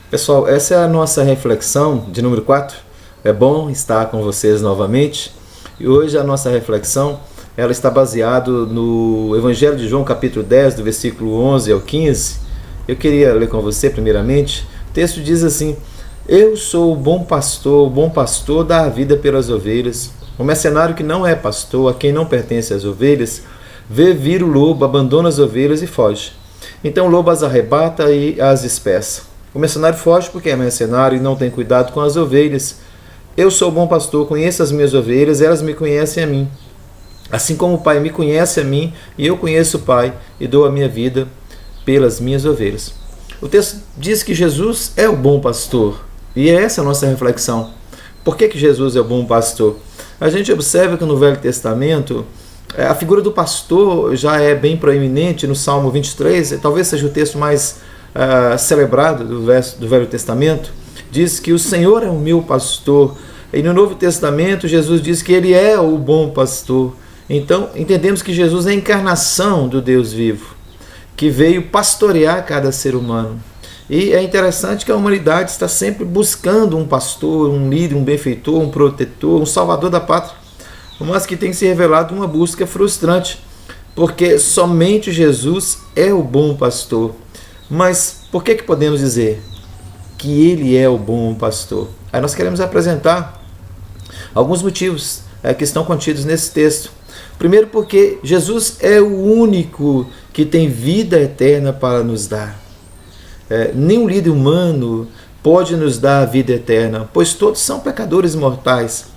Pessoal, essa é a nossa reflexão de número 4. É bom estar com vocês novamente. E hoje a nossa reflexão ela está baseada no Evangelho de João, capítulo 10, do versículo 11 ao 15. Eu queria ler com você primeiramente. O texto diz assim: Eu sou o bom pastor dá a vida pelas ovelhas. O mercenário que não é pastor, a quem não pertence as ovelhas, vê vir o lobo, abandona as ovelhas e foge. Então o lobo as arrebata e as dispersa. O mercenário foge porque é mercenário e não tem cuidado com as ovelhas. Eu sou o bom pastor, conheço as minhas ovelhas, elas me conhecem a mim. Assim como o Pai me conhece a mim, e eu conheço o Pai, e dou a minha vida pelas minhas ovelhas. O texto diz que Jesus é o bom pastor, e é essa a nossa reflexão. Por que Jesus é o bom pastor? A gente observa que no Velho Testamento, a figura do pastor já é bem proeminente no Salmo 23, talvez seja o texto mais celebrado do Velho Testamento. Diz que o Senhor é o meu pastor. E no Novo Testamento, Jesus diz que Ele é o bom pastor. Então, entendemos que Jesus é a encarnação do Deus vivo, que veio pastorear cada ser humano. E é interessante que a humanidade está sempre buscando um pastor, um líder, um benfeitor, um protetor, um salvador da pátria, mas que tem se revelado uma busca frustrante, porque somente Jesus é o bom pastor. Mas por que podemos dizer que Ele é o bom pastor? Aí nós queremos apresentar alguns motivos que estão contidos nesse texto. Primeiro, porque Jesus é o único que tem vida eterna para nos dar. Nenhum líder humano pode nos dar a vida eterna, pois todos são pecadores mortais.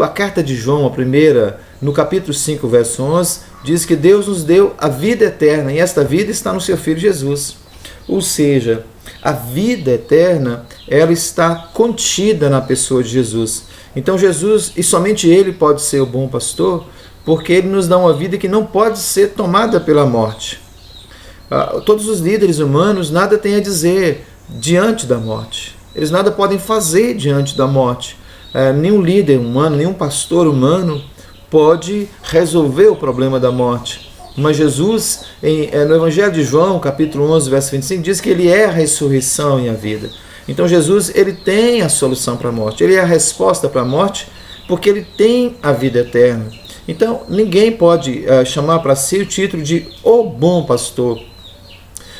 A carta de João, a primeira, no capítulo 5, verso 11, diz que Deus nos deu a vida eterna, e esta vida está no seu Filho Jesus. Ou seja, a vida eterna, ela está contida na pessoa de Jesus. Então Jesus, e somente Ele pode ser o bom pastor, porque Ele nos dá uma vida que não pode ser tomada pela morte. Todos os líderes humanos nada têm a dizer diante da morte. Eles nada podem fazer diante da morte. Nenhum líder humano, nenhum pastor humano pode resolver o problema da morte. Mas Jesus, no Evangelho de João, capítulo 11, verso 25, diz que Ele é a ressurreição e a vida. Então Jesus, Ele tem a solução para a morte. Ele é a resposta para a morte, porque Ele tem a vida eterna. Então ninguém pode chamar para si o título de o bom pastor.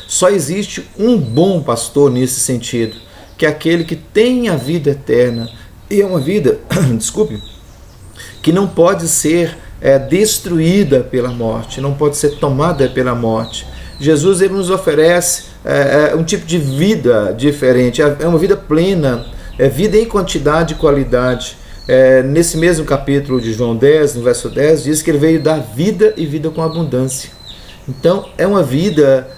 Só existe um bom pastor nesse sentido, que é aquele que tem a vida eterna. E é uma vida, que não pode ser destruída pela morte, não pode ser tomada pela morte. Jesus ele nos oferece um tipo de vida diferente, é uma vida plena, vida em quantidade e qualidade. Nesse mesmo capítulo de João 10, no verso 10, diz que Ele veio dar vida e vida com abundância. Então é uma vida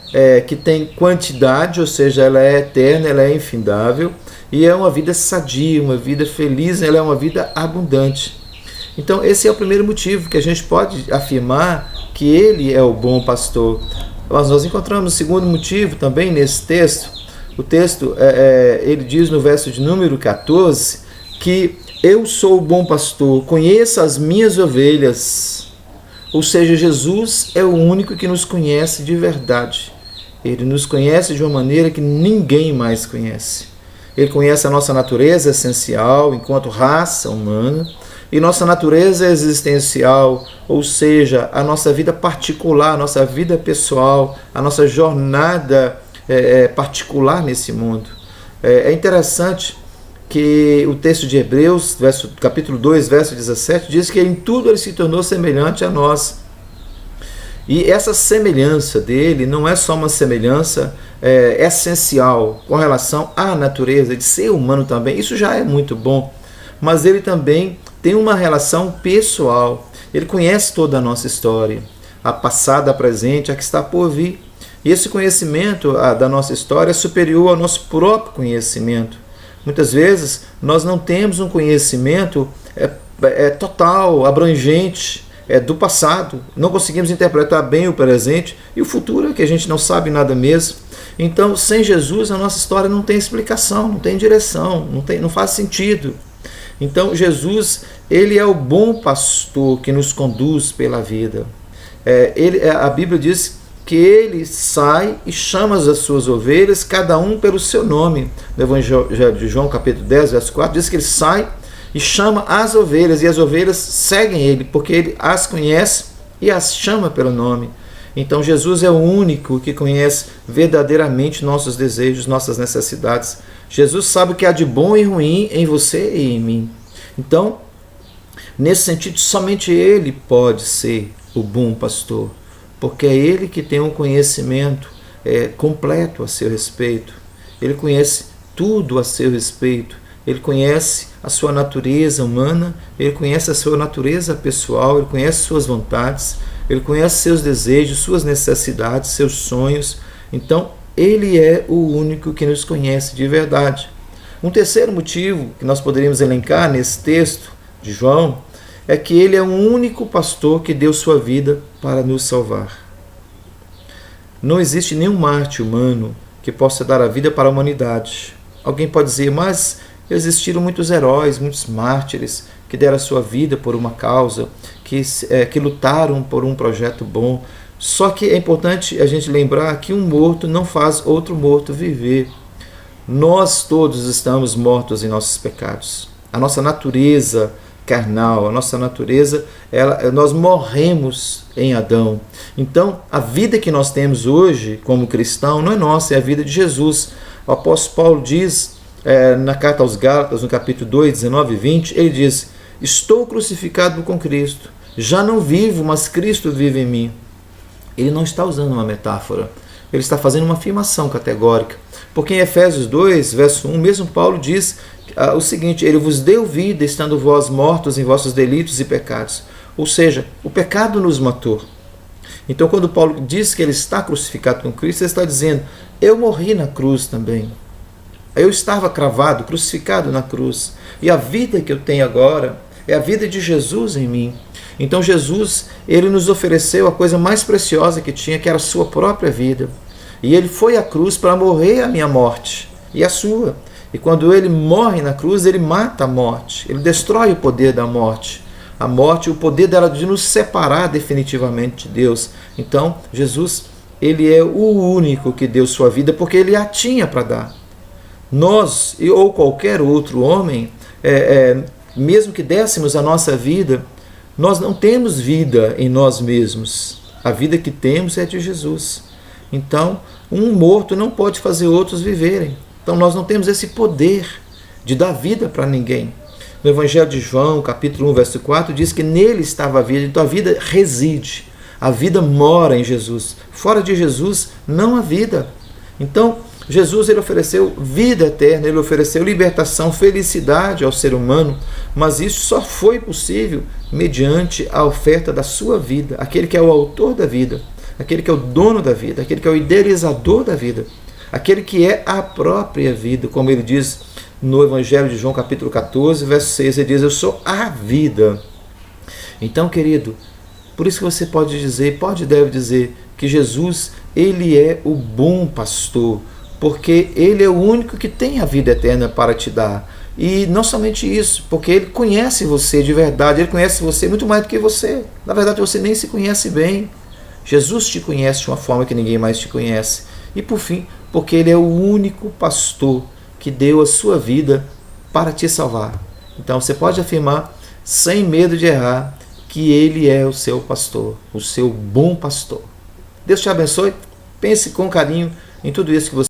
que tem quantidade, ou seja, ela é eterna, ela é infindável, e é uma vida sadia, uma vida feliz, ela é uma vida abundante. Então esse é o primeiro motivo que a gente pode afirmar que Ele é o bom pastor. Mas nós encontramos o segundo motivo também nesse texto. O texto, ele diz no verso de número 14, que eu sou o bom pastor, conheço as minhas ovelhas. Ou seja, Jesus é o único que nos conhece de verdade. Ele nos conhece de uma maneira que ninguém mais conhece. Ele conhece a nossa natureza essencial enquanto raça humana e nossa natureza existencial, ou seja, a nossa vida particular, a nossa vida pessoal, a nossa jornada particular nesse mundo. É interessante que o texto de Hebreus, capítulo 2, verso 17, diz que em tudo Ele se tornou semelhante a nós. E essa semelhança dele não é só uma semelhança essencial com relação à natureza, de ser humano também, isso já é muito bom, mas ele também tem uma relação pessoal. Ele conhece toda a nossa história, a passada, a presente, a que está por vir. E esse conhecimento da nossa história é superior ao nosso próprio conhecimento. Muitas vezes nós não temos um conhecimento total, abrangente do passado, não conseguimos interpretar bem o presente e o futuro é que a gente não sabe nada mesmo. Então, sem Jesus, a nossa história não tem explicação, não tem direção, não faz sentido. Então, Jesus, Ele é o bom pastor que nos conduz pela vida. A Bíblia diz que ele sai e chama as suas ovelhas, cada um pelo seu nome. No Evangelho de João, capítulo 10, verso 4, diz que ele sai e chama as ovelhas, e as ovelhas seguem ele, porque ele as conhece e as chama pelo nome. Então Jesus é o único que conhece verdadeiramente nossos desejos, nossas necessidades. Jesus sabe o que há de bom e ruim em você e em mim. Então, nesse sentido, somente Ele pode ser o bom pastor, porque é Ele que tem um conhecimento completo a seu respeito. Ele conhece tudo a seu respeito. Ele conhece a sua natureza humana, Ele conhece a sua natureza pessoal, Ele conhece suas vontades, Ele conhece seus desejos, suas necessidades, seus sonhos. Então, Ele é o único que nos conhece de verdade. Um terceiro motivo que nós poderíamos elencar nesse texto de João é que Ele é o único pastor que deu sua vida para nos salvar. Não existe nenhum mártir humano que possa dar a vida para a humanidade. Alguém pode dizer, mas existiram muitos heróis, muitos mártires que deram a sua vida por uma causa, que lutaram por um projeto bom. Só que é importante a gente lembrar que um morto não faz outro morto viver. Nós todos estamos mortos em nossos pecados. A nossa natureza carnal, a nossa natureza, nós morremos em Adão. Então, a vida que nós temos hoje como cristão não é nossa, é a vida de Jesus. O apóstolo Paulo diz na carta aos Gálatas, no capítulo 2, 19 e 20, ele diz: estou crucificado com Cristo, já não vivo, mas Cristo vive em mim. Ele não está usando uma metáfora, ele está fazendo uma afirmação categórica. Porque em Efésios 2, verso 1, mesmo Paulo diz o seguinte: ele vos deu vida, estando vós mortos em vossos delitos e pecados. Ou seja, o pecado nos matou. Então, quando Paulo diz que ele está crucificado com Cristo, ele está dizendo: eu morri na cruz também. Eu estava cravado, crucificado na cruz. E a vida que eu tenho agora é a vida de Jesus em mim. Então Jesus, ele nos ofereceu a coisa mais preciosa que tinha, que era a sua própria vida. E ele foi à cruz para morrer a minha morte e a sua. E quando ele morre na cruz, ele mata a morte. Ele destrói o poder da morte. A morte, o poder dela de nos separar definitivamente de Deus. Então, Jesus, ele é o único que deu sua vida, porque ele a tinha para dar. Nós, ou qualquer outro homem, mesmo que dessemos a nossa vida, nós não temos vida em nós mesmos. A vida que temos é de Jesus. Então, um morto não pode fazer outros viverem. Então, nós não temos esse poder de dar vida para ninguém. No Evangelho de João, capítulo 1, verso 4, diz que nele estava a vida, então a vida reside. A vida mora em Jesus. Fora de Jesus, não há vida. Então, Jesus, ele ofereceu vida eterna, ele ofereceu libertação, felicidade ao ser humano, mas isso só foi possível mediante a oferta da sua vida, aquele que é o autor da vida, aquele que é o dono da vida, aquele que é o idealizador da vida, aquele que é a própria vida, como ele diz no Evangelho de João, capítulo 14, verso 6, ele diz: eu sou a vida. Então, querido, por isso que você pode dizer, deve dizer, que Jesus, ele é o bom pastor, porque ele é o único que tem a vida eterna para te dar. E não somente isso, porque ele conhece você de verdade, ele conhece você muito mais do que você. Na verdade, você nem se conhece bem. Jesus te conhece de uma forma que ninguém mais te conhece. E por fim, porque ele é o único pastor que deu a sua vida para te salvar. Então você pode afirmar, sem medo de errar, que ele é o seu pastor, o seu bom pastor. Deus te abençoe. Pense com carinho em tudo isso que você